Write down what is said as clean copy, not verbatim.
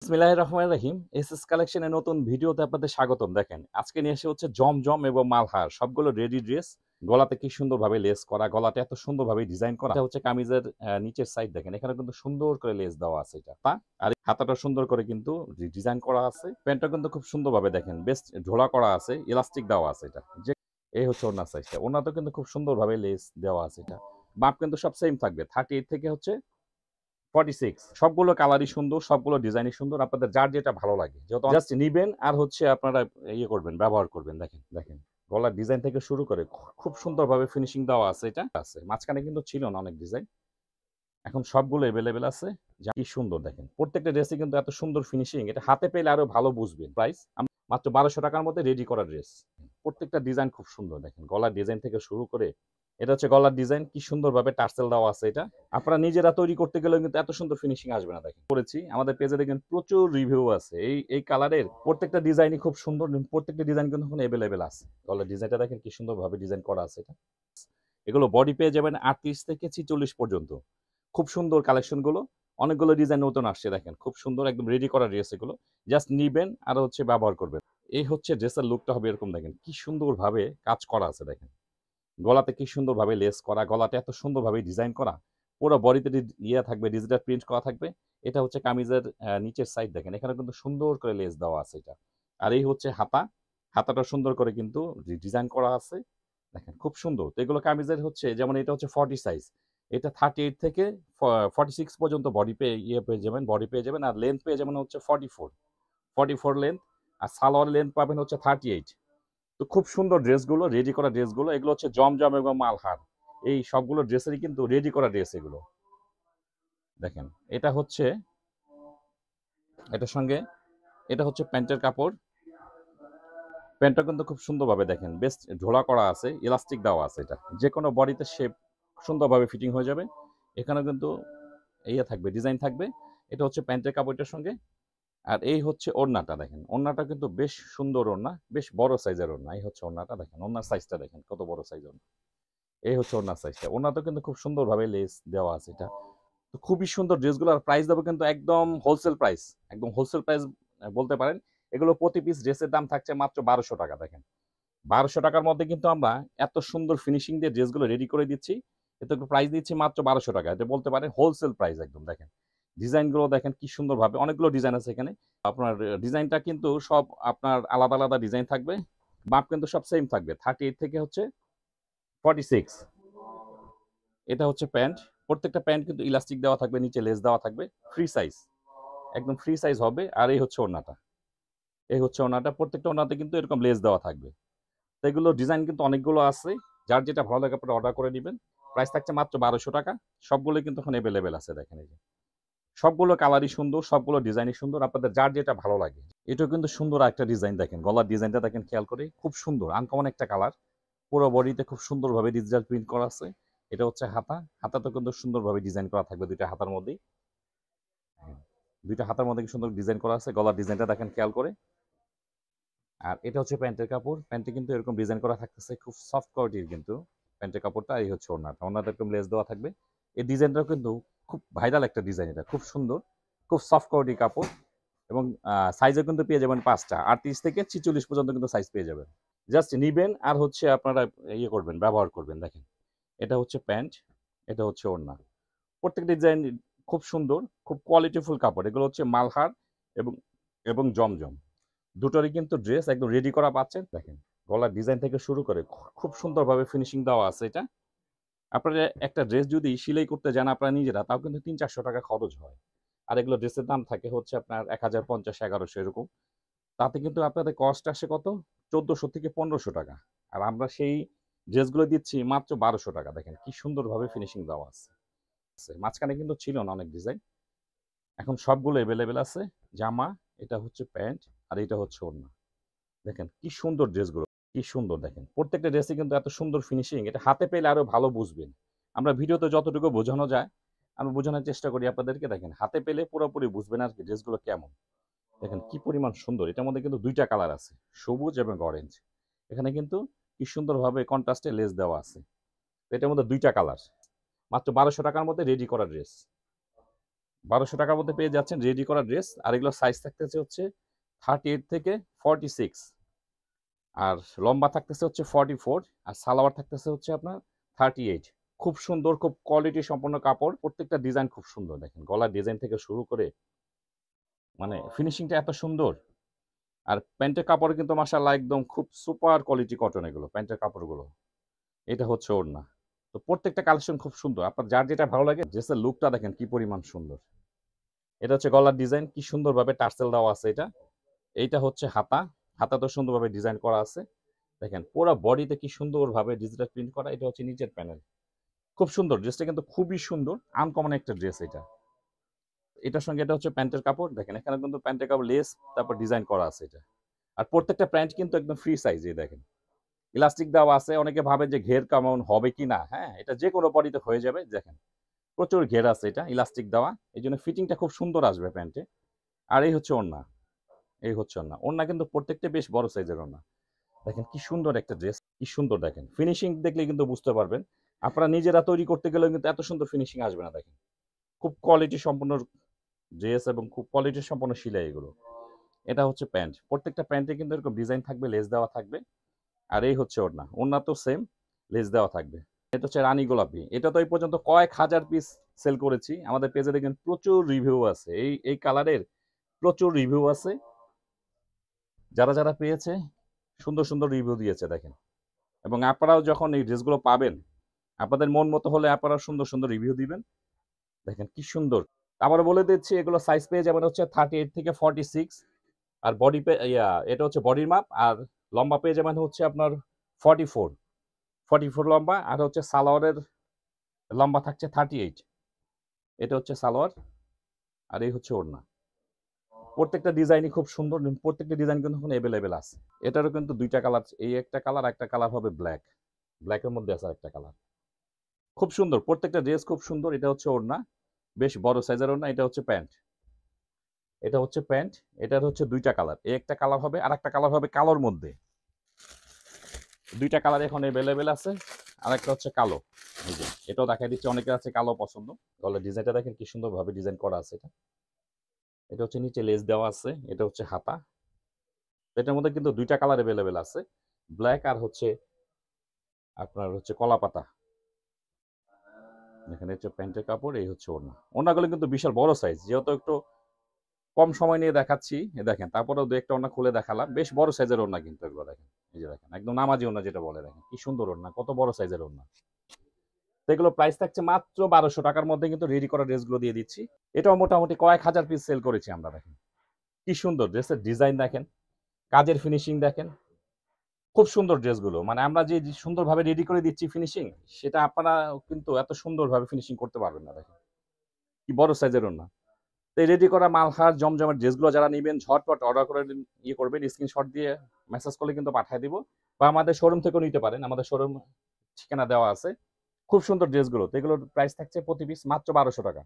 বিসমিল্লাহির রহমানির রহিম। এসএস কালেকশনের নতুন ভিডিওতে আপনাদের স্বাগতম। দেখেন, আজকে নিয়ে এসে হচ্ছে জমজম এবং মালহার সবগুলো রেডি ড্রেস। গলাতে কি সুন্দরভাবে লেস করা, গলাটা এত সুন্দরভাবে ডিজাইন করা। এটা হচ্ছে কামিজের নিচের সাইড দেখেন, এখানে কিন্তু সুন্দর করে লেস দেওয়া আছে এটা। আর এই হাতাটা সুন্দর করে কিন্তু ডিজাইন করা আছে। প্যান্টটা কিন্তু খুব সুন্দরভাবে দেখেন, বেশ ঢোলা করা আছে, ইলাস্টিক দেওয়া আছে এটা। যে এই হচ্ছে ওড়নার সাইজটা। ওড়নাতেও কিন্তু খুব সুন্দরভাবে লেস দেওয়া আছে এটা। মাপ কিন্তু সব সেম থাকবে। 38 থেকে হচ্ছে 46। সবগুলো কালারই সুন্দর, সবগুলো ডিজাইনই সুন্দর। আপনাদের যার যেটা ভালো লাগে, যত জাস্ট নিবেন আর হচ্ছে আপনারা করবেন, ব্যবহার করবেন। দেখেন দেখেন গলার ডিজাইন থেকে শুরু করে খুব সুন্দরভাবে ফিনিশিং দেওয়া আছে এটা। আছে মাঝখানে কিন্তু ছিল না অনেক ডিজাইন, এখন সবগুলো এভেলেবেল আছে। যা কি সুন্দর দেখেন, প্রত্যেকটা ড্রেসে কিন্তু এত সুন্দর ফিনিশিং, এটা হাতে পেলে আরো ভালো বুঝবেন। প্রাইস মাত্র 1200 টাকার মধ্যে রেডি করা ড্রেস। প্রত্যেকটা ডিজাইন খুব সুন্দর দেখেন, গলার ডিজাইন থেকে শুরু করে। এটা হচ্ছে গলার ডিজাইন, কি সুন্দরভাবে টার্সেল দেওয়া আছে এটা। আপনারা নিজেরা তৈরি করতে গেলেও কিন্তু এত সুন্দর ফিনিশিং আসবে না। দেখেন করেছি, আমাদের পেজে দেখেন প্রচুর রিভিউ আছে এই কালারের। প্রত্যেকটা ডিজাইনই খুব সুন্দর, প্রত্যেকটা ডিজাইন কিন্তু এখন এভেলেবেল আছে। গলার ডিজাইনটা দেখেন কি সুন্দরভাবে ডিজাইন করা আছে এটা। এগুলো বডি পেয়ে যাবেন 38 থেকে 46 পর্যন্ত। খুব সুন্দর কালেকশনগুলো, অনেকগুলো ডিজাইন নতুন আসছে। দেখেন খুব সুন্দর, একদম রেডি করা ড্রেস এগুলো। জাস্ট নিবেন আর হচ্ছে ব্যবহার করবেন। এই হচ্ছে ড্রেসের লুকটা হবে এরকম। দেখেন কি সুন্দরভাবে কাজ করা আছে। দেখেন গলাতে কি সুন্দরভাবে লেস করা, গলাটা এত সুন্দরভাবে ডিজাইন করা। পুরো বডিতে থাকবে, ডিজিটাল প্রিন্ট করা থাকবে। এটা হচ্ছে কামিজের নিচের সাইড দেখেন, এখানে কিন্তু সুন্দর করে লেস দেওয়া আছে এটা। আর এই হচ্ছে হাতা, হাতাটা সুন্দর করে কিন্তু ডিজাইন করা আছে। দেখেন খুব সুন্দর। তো এগুলো কামিজের হচ্ছে, যেমন এটা হচ্ছে 40 সাইজ, এটা 38 থেকে 46 পর্যন্ত বডি পেয়ে পেয়ে যাবেন, বডি পেয়ে যাবেন। আর লেন্থ পেয়ে যাবেন হচ্ছে 44 লেন্থ। আর সালোয়ার লেন্থ পাবেন হচ্ছে 38। তো খুব সুন্দর ড্রেসগুলো, রেডি করা ড্রেসগুলো, এগুলো হচ্ছে জমজম এবং মালহার। এই সবগুলো ড্রেসেরই কিন্তু রেডি করা ড্রেস এগুলো। দেখেন এটা হচ্ছে, এটার সঙ্গে এটা হচ্ছে প্যান্টের কাপড়। প্যান্টটা কিন্তু খুব সুন্দরভাবে দেখেন, বেশ ঢোলা করা আছে, ইলাস্টিক দেওয়া আছে এটা। যে কোনো বডিতে শেপ সুন্দরভাবে ফিটিং হয়ে যাবে। এখানেও কিন্তু থাকবে, ডিজাইন থাকবে। এটা হচ্ছে প্যান্টের কাপড়টার সঙ্গে। আর এই হচ্ছে ওড়নাটা। দেখেন ওড়নাটা কিন্তু বেশ সুন্দর ওড়না, বেশ বড় সাইজের ওড়না। এই হচ্ছে ওড়নাটা, দেখেন ওড়নার সাইজটা দেখেন কত বড় সাইজ ওড়না। এই হচ্ছে ওড়নার সাইজটা। ওড়নাতেও কিন্তু খুব সুন্দরভাবে লেস দেওয়া আছে এটা। তো খুবই সুন্দর ড্রেসগুলো। আর প্রাইস দেবো কিন্তু একদম হোলসেল প্রাইস, একদম হোলসেল প্রাইস বলতে পারেন। এগুলো প্রতি পিস ড্রেসের দাম থাকছে মাত্র 1200 টাকা। দেখেন 1200 টাকার মধ্যে কিন্তু আমরা এত সুন্দর ফিনিশিং দিয়ে ড্রেসগুলো রেডি করে দিচ্ছি। এতে প্রাইস দিচ্ছি মাত্র 1200 টাকা। এটা বলতে পারেন হোলসেল প্রাইস একদম। দেখেন ডিজাইনগুলো দেখেন কি সুন্দরভাবে, অনেকগুলো ডিজাইন আছে এখানে। আপনার ডিজাইনটা কিন্তু সব আপনার আলাদা আলাদা ডিজাইন থাকবে। মাপ কিন্তু সব সেম থাকবে, 38 থেকে হচ্ছে 46। এটা হচ্ছে প্যান্ট। প্রত্যেকটা প্যান্ট কিন্তু ইলাস্টিক দেওয়া থাকবে, নিচে লেস দেওয়া থাকবে। ফ্রি সাইজ, একদম ফ্রি সাইজ হবে। আর এই হচ্ছে ওড়নাটা, এই হচ্ছে ওড়নাটা। প্রত্যেকটা ওড়নাতে কিন্তু এরকম লেস দেওয়া থাকবে। তো এগুলো ডিজাইন কিন্তু অনেকগুলো আছে, যার যেটা ভালো লাগে আপনারা অর্ডার করে নেবেন। প্রাইস থাকছে মাত্র 1200 টাকা। সবগুলো কিন্তু এখন অ্যাভেলেবেল আছে। দেখেন এই যে সবগুলো কালারই সুন্দর, সবগুলো ডিজাইনই সুন্দর। আপনাদের যার যেটা ভালো লাগে। এটাও কিন্তু সুন্দর একটা ডিজাইন। দেখেন গলার ডিজাইনটা দেখেন খেয়াল করে, খুব সুন্দর আনকমন একটা কালার। পুরো বডিতে খুব সুন্দরভাবে ডিজিটাল প্রিন্ট করা আছে। এটা হচ্ছে হাতা, হাতাটা কিন্তু সুন্দরভাবে ডিজাইন করা থাকবে দুইটা হাতার মধ্যেই। দুইটা হাতার মধ্যে কি সুন্দর ডিজাইন করা আছে। গলার ডিজাইনটা দেখেন খেয়াল করে। আর এটা হচ্ছে প্যান্টের কাপড়। প্যান্টে কিন্তু এরকম ডিজাইন করা থাকতেছে, খুব সফট কোয়ালিটির কিন্তু প্যান্টের কাপড়টা। এই হচ্ছে ওড়নাটা, ওড়নাটা এরকম লেস দেওয়া থাকবে। এই ডিজাইনটাও কিন্তু খুব ভাইরাল একটা ডিজাইন, এটা খুব সুন্দর, খুব সফট কোয়ালিটির কাপড়। এবং সাইজও কিন্তু পেয়ে যাবেন 5টা, 38 থেকে 46 পর্যন্ত কিন্তু সাইজ পেয়ে যাবেন। জাস্ট নিবেন আর হচ্ছে আপনারা করবেন, ব্যবহার করবেন। দেখেন এটা হচ্ছে প্যান্ট, এটা হচ্ছে ওড়না। প্রত্যেকটা ডিজাইন খুব সুন্দর, খুব কোয়ালিটিফুল কাপড়। এগুলো হচ্ছে মালহার এবং এবং জমজম দুটোরই কিন্তু ড্রেস একদম রেডি করা পাচ্ছেন। দেখেন গলার ডিজাইন থেকে শুরু করে খুব সুন্দরভাবে ফিনিশিং দেওয়া আছে এটা। আপনারা একটা ড্রেস যদি সেলাই করতে যান আপনারা নিজেরা, তাও কিন্তু 300-400 টাকা খরচ হয়। আর এগুলো ড্রেসের দাম থাকে হচ্ছে আপনার 1050-1100 এরকম। তাতে কিন্তু আপনাদের কস্ট আসে কত, 1400 থেকে 1500 টাকা। আর আমরা সেই ড্রেসগুলো দিচ্ছি মাত্র 1200 টাকা। দেখেন কি সুন্দরভাবে ফিনিশিং দেওয়া আছে। মাঝখানে কিন্তু ছিল না অনেক ডিজাইন, এখন সবগুলো অ্যাভেলেবেল আছে। জামা, এটা হচ্ছে প্যান্ট, আর এটা হচ্ছে ওড়না। দেখেন কি সুন্দর ড্রেসগুলো, কি সুন্দর। দেখেন প্রত্যেকটা ড্রেসে কিন্তু এত সুন্দর ফিনিশিং, এটা হাতে পেলে আরো ভালো বুঝবেন। আমরা ভিডিওতে যতটুকু বোঝানো যায় আমি বোঝানোর চেষ্টা করি আপনাদেরকে। দেখেন হাতে পেলে পুরোপুরি বুঝবেন আর কি ড্রেসগুলো কেমন। দেখেন কি পরিমাণ সুন্দর। এটার মধ্যে কিন্তু দুইটা কালার আছে, সবুজ এবং অরেঞ্জ। এখানে কিন্তু কি সুন্দরভাবে কন্ট্রাস্টে লেস দেওয়া আছে। এটার মধ্যে দুইটা কালার। মাত্র 1200 টাকার মধ্যে রেডি করা ড্রেস। 1200 টাকার মধ্যে পেয়ে যাচ্ছেন রেডি করা ড্রেস। আর এগুলোর সাইজ থাকতেছে হচ্ছে 38 থেকে 46, আর লম্বা থাকতেছে হচ্ছে 44, আর সালোয়ার থাকতেছে হচ্ছে আপনার 38। খুব সুন্দর, খুব কোয়ালিটি সম্পন্ন কাপড়, প্রত্যেকটা ডিজাইন খুব সুন্দর। দেখেন গলার ডিজাইন থেকে শুরু করে মানে ফিনিশিংটা এত সুন্দর। আর প্যান্টের কাপড় কিন্তু মাশাআল্লাহ একদম খুব সুপার কোয়ালিটি কটন, এগুলো প্যান্টের কাপড়গুলো। এটা হচ্ছে ওড়না। তো প্রত্যেকটা কালেকশন খুব সুন্দর, আপনার যার যেটা ভালো লাগে। ড্রেসের লুকটা দেখেন কি পরিমাণ সুন্দর। এটা হচ্ছে গলার ডিজাইন, কি সুন্দরভাবে টার্সেল দেওয়া আছে। এইটা হচ্ছে হাতা, হাতা তো সুন্দরভাবে ডিজাইন করা আছে। দেখেন পুরো বডিতে কি সুন্দরভাবে ডিজিটাল প্রিন্ট করা। এটা হচ্ছে নিচের প্যানেল, খুব সুন্দর। ড্রেসটা কিন্তু খুবই সুন্দর, আনকমন একটা ড্রেস এটা। এটার সঙ্গে এটা হচ্ছে প্যান্টের কাপড়। দেখেন এখানে কিন্তু প্যান্টের কাপড় লেস, তারপর ডিজাইন করা আছে এটা। আর প্রত্যেকটা প্যান্ট কিন্তু একদম ফ্রি সাইজ। এই দেখেন ইলাস্টিক দেওয়া আছে। অনেকে ভাবে যে ঘের কেমন হবে কি না, হ্যাঁ এটা যে কোনো বডিতে হয়ে যাবে। দেখেন প্রচুর ঘের আছে, এটা ইলাস্টিক দেওয়া, এই জন্য ফিটিংটা খুব সুন্দর আসবে প্যান্টে। আর এই হচ্ছে ওড়না, এই হচ্ছে ওড়না। ওড়না কিন্তু প্রত্যেকটা বেশ বড় সাইজের ওড়না। দেখেন কি সুন্দর একটা ড্রেস, কি সুন্দর। দেখেন ফিনিশিং দেখলে কিন্তু বুঝতে পারবেন। আপনারা নিজেরা তৈরি করতে গেলেও কিন্তু এত সুন্দর ফিনিশিং আসবে না। দেখেন খুব কোয়ালিটি সম্পন্ন ড্রেস এবং খুব কোয়ালিটি সম্পন্ন সেলাই এগুলো। এটা হচ্ছে প্যান্ট, প্রত্যেকটা প্যান্টে কিন্তু এরকম ডিজাইন থাকবে, লেস দেওয়া থাকবে। আর এই হচ্ছে ওড়না, ওড়না তো সেম, লেস দেওয়া থাকবে। এটা হচ্ছে রানী গোলাপি। এটা তো এই পর্যন্ত কয়েক হাজার পিস সেল করেছি। আমাদের পেজে দেখেন প্রচুর রিভিউ আছে, এই কালারের প্রচুর রিভিউ আছে। যারা যারা পেয়েছে সুন্দর সুন্দর রিভিউ দিয়েছে দেখেন। এবং আপনারাও যখন এই ড্রেসগুলো পাবেন, আপনাদের মন মতো হলে আপনারা সুন্দর সুন্দর রিভিউ দিবেন। দেখেন কি সুন্দর। আবার বলে দিচ্ছি, এগুলো সাইজ পেয়ে যাবেন হচ্ছে 38 থেকে 46। আর বডি এটা হচ্ছে বডির মাপ। আর লম্বা পেয়ে যাবেন হচ্ছে আপনার 44, 44 লম্বা। আর হচ্ছে সালোয়ারের লম্বা থাকছে 38। এটা হচ্ছে সালোয়ার, আর এই হচ্ছে ওড়না। প্রত্যেকটা ডিজাইনই খুব সুন্দর, প্রত্যেকটা ডিজাইন কিন্তু এখন অ্যাভেলেবেল আছে। এটারও কিন্তু দুইটা কালার, এই একটা কালার, একটা কালার হবে ব্ল্যাক, ব্ল্যাকের মধ্যে আছে একটা কালার। খুব সুন্দর, প্রত্যেকটা ড্রেস খুব সুন্দর। এটা হচ্ছে ওড়না, বেশ বড় সাইজের ওড়না। এটা হচ্ছে প্যান্ট, এটা হচ্ছে প্যান্ট। এটার হচ্ছে দুইটা কালার, এই একটা কালার হবে, আর একটা কালার হবে কালোর মধ্যে। দুইটা কালার এখন অ্যাভেলেবেল আছে। আর একটা হচ্ছে কালো। এই যে এটাও দেখাই দিচ্ছে, অনেকের আছে কালো পছন্দ। গলার ডিজাইনটা দেখেন কি সুন্দরভাবে ডিজাইন করা আছে। এটা হচ্ছে নিচে লেস দেওয়া আছে। এটা হচ্ছে হাতা। এটার মধ্যে কিন্তু দুইটা কালার অ্যাভেলেবেল আছে, ব্ল্যাক আর হচ্ছে আপনার হচ্ছে কলা পাতা। এখানে হচ্ছে প্যান্টের কাপড়, এই হচ্ছে ওড়না। ওড়নাগুলো কিন্তু বিশাল বড় সাইজ, যেহেতু একটু কম সময় নিয়ে দেখাচ্ছি। দেখেন তারপরেও দু একটা ওড়না খুলে দেখালাম, বেশ বড় সাইজের ওড়না কিন্তু এগুলো। দেখেন এই যে দেখেন একদম নামাজি ওড়না যেটা বলে। দেখেন কি সুন্দর ওড়না, কত বড় সাইজের ওড়না। তো এগুলো প্রাইস থাকছে মাত্র 1200 টাকার মধ্যে কিন্তু রেডি করা ড্রেসগুলো দিয়ে দিচ্ছি। এটাও মোটামুটি কয়েক হাজার পিস সেল করেছি আমরা। দেখেন কি সুন্দর ড্রেসের ডিজাইন, দেখেন কাজের ফিনিশিং দেখেন। খুব সুন্দর ড্রেসগুলো, মানে আমরা যে সুন্দরভাবে রেডি করে দিচ্ছি ফিনিশিং, সেটা আপনারা কিন্তু এত সুন্দরভাবে ফিনিশিং করতে পারবেন না। দেখেন কি বড় সাইজের ওড়না। তো এই রেডি করা মালহার জমজমের ড্রেসগুলো যারা নেবেন ঝটপট অর্ডার করে করবেন, স্ক্রিনশট দিয়ে মেসেজ করলে কিন্তু পাঠিয়ে দিব। বা আমাদের শোরুম থেকেও নিতে পারেন, আমাদের শোরুম ঠিকানা দেওয়া আছে। খুব সুন্দর ড্রেসগুলো। তো এগুলোর প্রাইস থাকছে প্রতি পিস মাত্র 1200 টাকা।